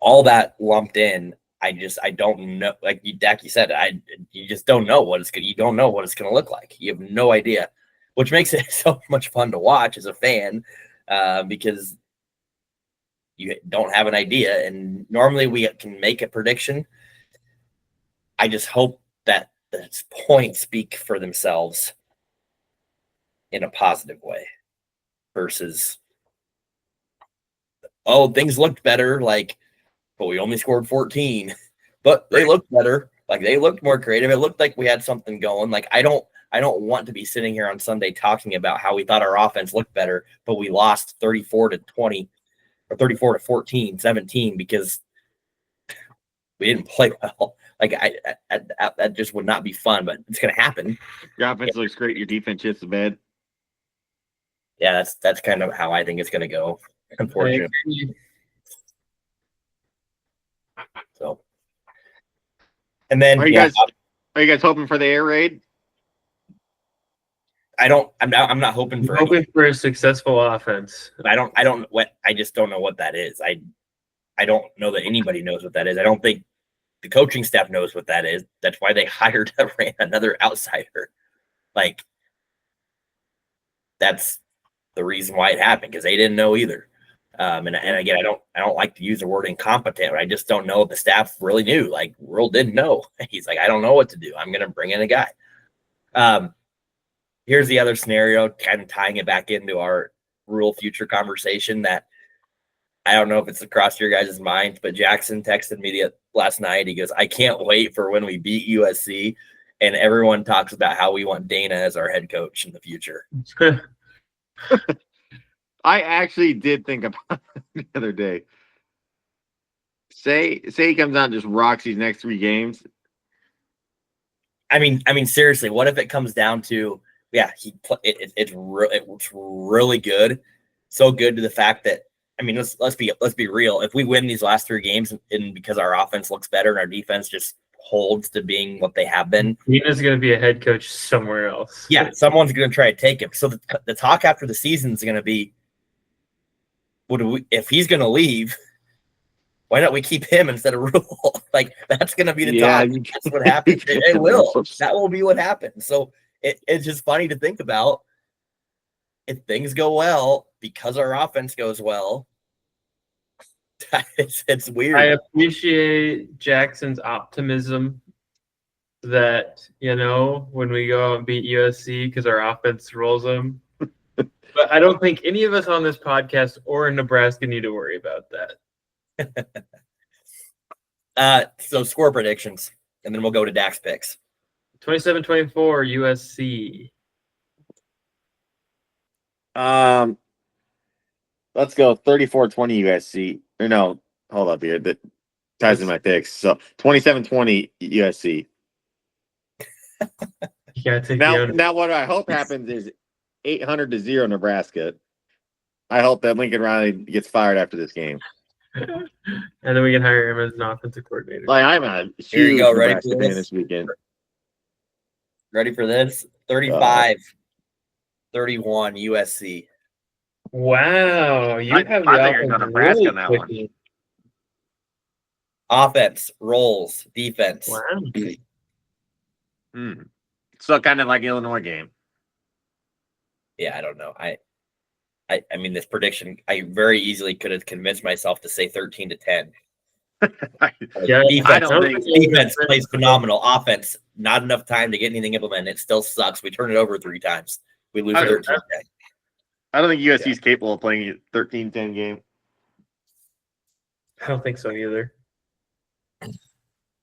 all that lumped in, I don't know. Like Dak, you said, you just don't know what it's you don't know what it's going to look like. You have no idea, which makes it so much fun to watch as a fan because you don't have an idea. And normally we can make a prediction. I just hope that the points speak for themselves in a positive way versus, oh, things looked better, like, but we only scored 14, but they looked better. Like, they looked more creative. It looked like we had something going. Like, I don't want to be sitting here on Sunday talking about how we thought our offense looked better, but we lost 34-20 or 34-14, 17 because we didn't play well. Like, that just would not be fun, but it's going to happen. Your offense looks great. Your defense just bad. Yeah, that's kind of how I think it's going to go, unfortunately. So, and then Are you guys hoping for the air raid? I'm not hoping for a successful offense. I just don't know what that is. I don't know that anybody knows what that is. I don't think the coaching staff knows what that is. That's why they hired another outsider. Like, that's the reason why it happened, because they didn't know either. And again, I don't like to use the word incompetent, but I just don't know if the staff really knew. Like, Rule didn't know. He's like, I don't know what to do. I'm going to bring in a guy. Here's the other scenario, kind of tying it back into our Rule future conversation, that I don't know if it's across your guys' minds, but Jackson texted me last night. He goes, I can't wait for when we beat USC and everyone talks about how we want Dana as our head coach in the future. I actually did think about it the other day. Say he comes out and just rocks these next 3 games. I mean, seriously, what if it comes down to, yeah, it's really good, so good to the fact that, I mean, let's be real. If we win these last 3 games, and because our offense looks better and our defense just holds to being what they have been, Dina's going to be a head coach somewhere else. Yeah, someone's going to try to take him. So the talk after the season is going to be, if he's going to leave, why don't we keep him instead of Rule? Like, that's going to be the talk. That's what happens. It will. That will be what happens. So it's just funny to think about. If things go well, because our offense goes well, It's weird. I appreciate Jackson's optimism that, when we go out and beat USC because our offense rolls them. But I don't think any of us on this podcast or in Nebraska need to worry about that. So score predictions, and then we'll go to Dak's picks. 27-24 USC. Let's go 34-20 USC. Or no, hold up here. That ties in my picks. So 27-20 USC. You gotta take Now what I hope happens is 800-0 Nebraska. I hope that Lincoln Riley gets fired after this game. and then we can hire him as an offensive coordinator. Like, I'm a Here you huge go, ready Nebraska for fan this? this weekend. Ready for this? 35-31 USC. Wow, you I have think the you're going offense Nebraska really on that one. clicking. Offense rolls, defense. Wow. So kind of like Illinois game. Yeah, I don't know. I mean, this prediction, I very easily could have convinced myself to say 13-10. Yeah, Defense plays phenomenal. Offense, not enough time to get anything implemented. It still sucks. We turn it over 3 times. We lose 13-10. I don't think USC is capable of playing a 13-10 game. I don't think so either.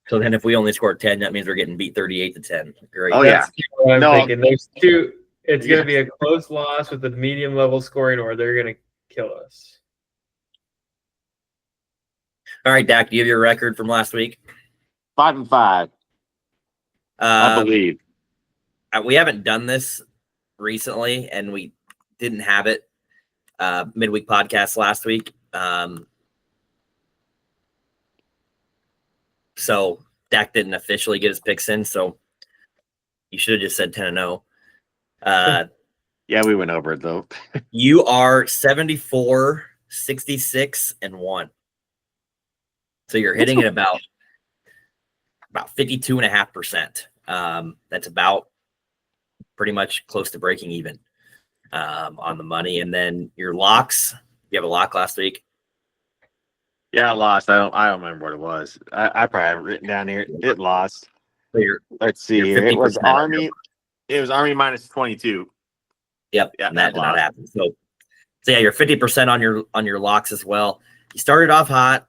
So then if we only score 10, that means we're getting beat 38-10. Great. Oh, That's what I'm No. thinking. There's two. It's going Yes. to be a close loss with a medium level scoring, or they're going to kill us. All right, Dak, do you have your record from last week? 5-5, I believe. We haven't done this recently, and we didn't have it midweek podcast last week. So Dak didn't officially get his picks in, so you should have just said 10-0. Yeah, we went over it though. You are 74, 66, and 1. So you're hitting it about 52.5%. That's about pretty much close to breaking even on the money. And then your locks, you have a lock last week. Yeah, I lost. I don't remember what it was. I probably have it written down here. It lost. So Let's see you're here. It was 50% Army. It was Army minus 22. Yep, Yeah, and that did not lost. happen. So yeah, you're 50% on your locks as well. You started off hot.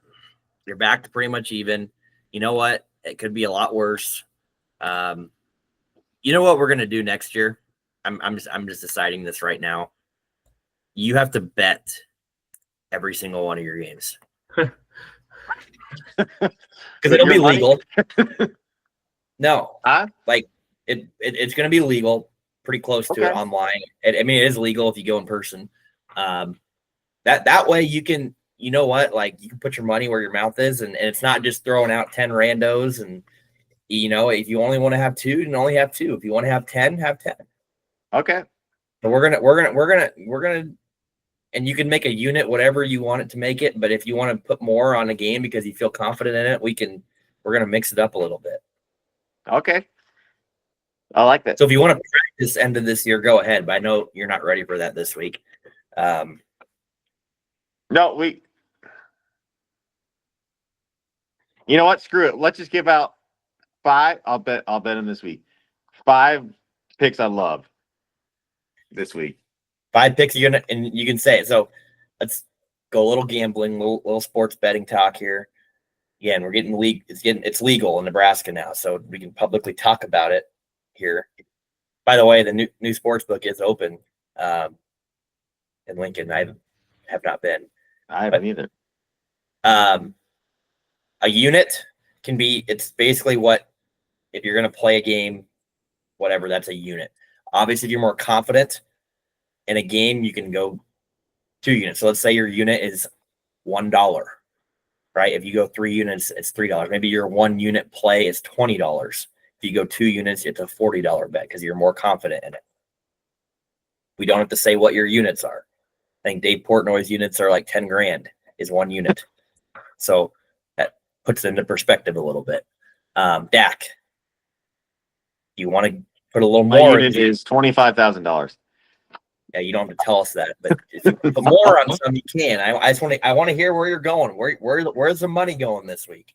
You're back to pretty much even. You know what? It could be a lot worse. You know what we're gonna do next year? I'm just deciding this right now. You have to bet every single one of your games because it'll be legal. No, like it's gonna be legal. Pretty close to it online. I mean, it is legal if you go in person. That way you can, you know what, like you can put your money where your mouth is, and it's not just throwing out 10 randos. And if you only want to have 2, then only have 2. If you want to have 10, have 10. Okay. So we're gonna, and you can make a unit whatever you want it to make it. But if you want to put more on a game because you feel confident in it, we're gonna mix it up a little bit. Okay. I like that. So if you want to practice end of this year, go ahead. But I know you're not ready for that this week. No, you know what? Screw it. Let's just give out 5. I'll bet them this week. 5 picks I love this week. 5 picks and you can say it. So let's go a little gambling, little sports betting talk here. Again, we're getting it's legal in Nebraska now, so we can publicly talk about it here. By the way, the new sports book is open in Lincoln. I have not been. I haven't either. A unit can be, it's basically what, if you're going to play a game, whatever, that's a unit. Obviously, if you're more confident in a game, you can go 2 units. So let's say your unit is $1, right? If you go 3 units, it's $3. Maybe your 1 unit play is $20. If you go 2 units, it's a $40 bet because you're more confident in it. We don't have to say what your units are. I think Dave Portnoy's units are like 10 grand is 1 unit. So that puts it into perspective a little bit. Dak, you want to put a little My more? unit is $25,000. Yeah, you don't have to tell us that, but if you put more on some, you can. I want to hear where you're going. Where's the money going this week?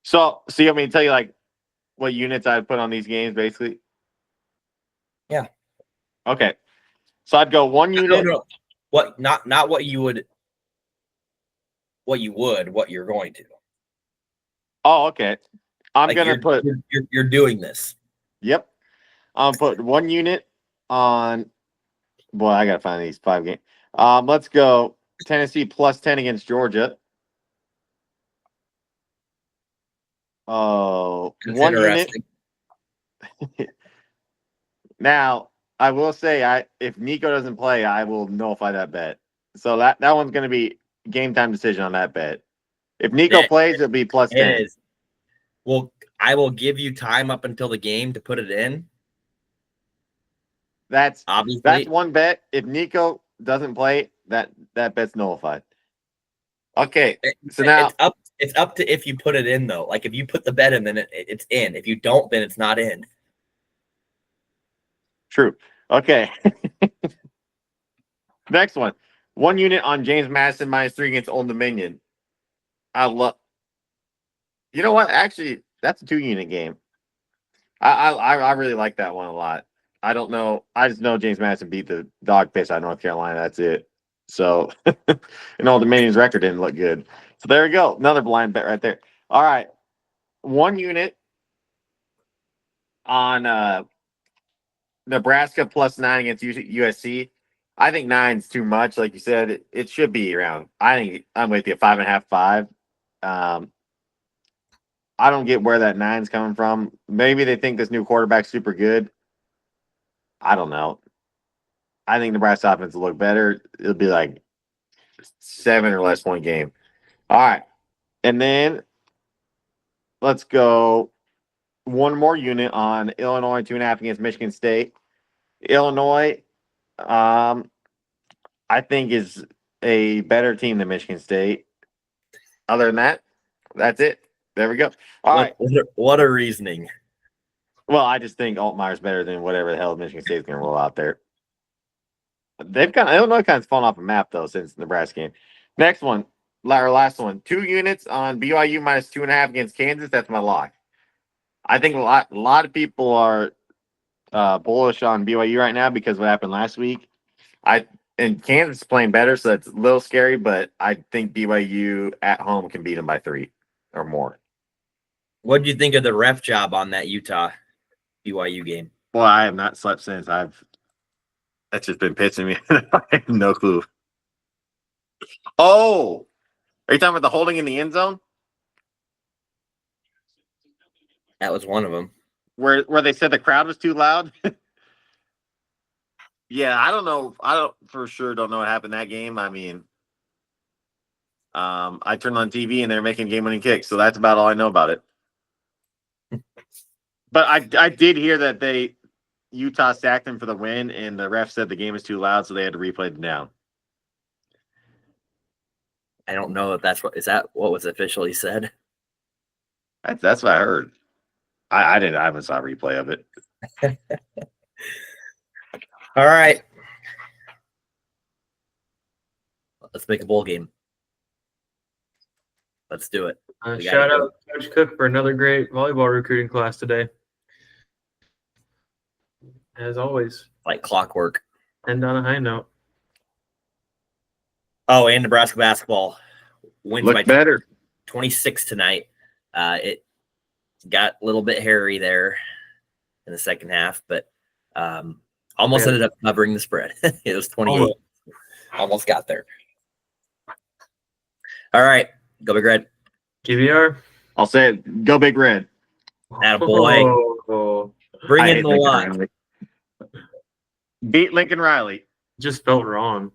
So you want me to tell you like what units I'd put on these games, basically? Yeah. Okay. So I'd go one unit. No. What? Not what you would. What you're going to. Oh, okay. I'm Like gonna put. You're doing this. Yep. I'm put one unit on. Boy, I gotta find these 5 games. Let's go Tennessee plus 10 against Georgia. Oh, That's one unit. interesting. Now, I will say, if Nico doesn't play, I will nullify that bet. So that one's going to be game time decision on that bet. If Nico plays, it'll be plus 10. It is. Well, I will give you time up until the game to put it in. That's obviously one bet. If Nico doesn't play, that bet's nullified. Okay, so now it's up to if you put it in though. Like if you put the bet in, then it's in. If you don't, then it's not in. True. Okay. Next one. One unit on James Madison -3 against Old Dominion. I love. You know what? Actually, that's a 2-unit game. I really like that one a lot. I don't know. I just know James Madison beat the dog piss out of North Carolina. That's it. So, and Old Dominion's record didn't look good. So there we go. Another blind bet right there. All right. One unit on Nebraska +9 against USC. I think 9's too much. Like you said, it should be around. I think I'm with you, 5.5, 5. I don't get where that 9's coming from. Maybe they think this new quarterback's super good. I don't know. I think Nebraska offense will look better. It'll be like 7 or less point game. All right. And then let's go one more unit on Illinois 2.5 against Michigan State. Illinois, I think is a better team than Michigan State. Other than that, that's it. There we go. All right. What a reasoning. Well, I just think Altmaier's better than whatever the hell Michigan State's going to roll out there. Illinois kind of fallen off the map though since the Nebraska game. Next one, or last one, 2 units on BYU -2.5 against Kansas. That's my lock. I think a lot of people are bullish on BYU right now because of what happened last week. And Kansas is playing better, so that's a little scary. But I think BYU at home can beat them by 3 or more. What did you think of the ref job on that Utah BYU game? Well, I have not slept since. That's just been pissing me. I have no clue. Oh, are you talking about the holding in the end zone? That was one of them. Where they said the crowd was too loud? Yeah, I don't know. I don't know what happened that game. I mean, I turned on TV and they're making game-winning kicks, so that's about all I know about it. But I did hear that Utah sacked them for the win, and the ref said the game was too loud, so they had to replay it down. I don't know if that's what was officially said. That's what I heard. I haven't saw a replay of it. All right. Let's make a bowl game. Let's do it. Shout out Coach Cook for another great volleyball recruiting class today. As always. Like clockwork. And on a high note. Oh, and Nebraska basketball wins Look by better. 26 tonight. It got a little bit hairy there in the second half, but almost ended up covering the spread. It was 28. Almost got there. All right. Go Big Red. GBR. I'll say it. Go Big Red. Attaboy. Bring in the luck. Beat Lincoln Riley. Just felt wrong.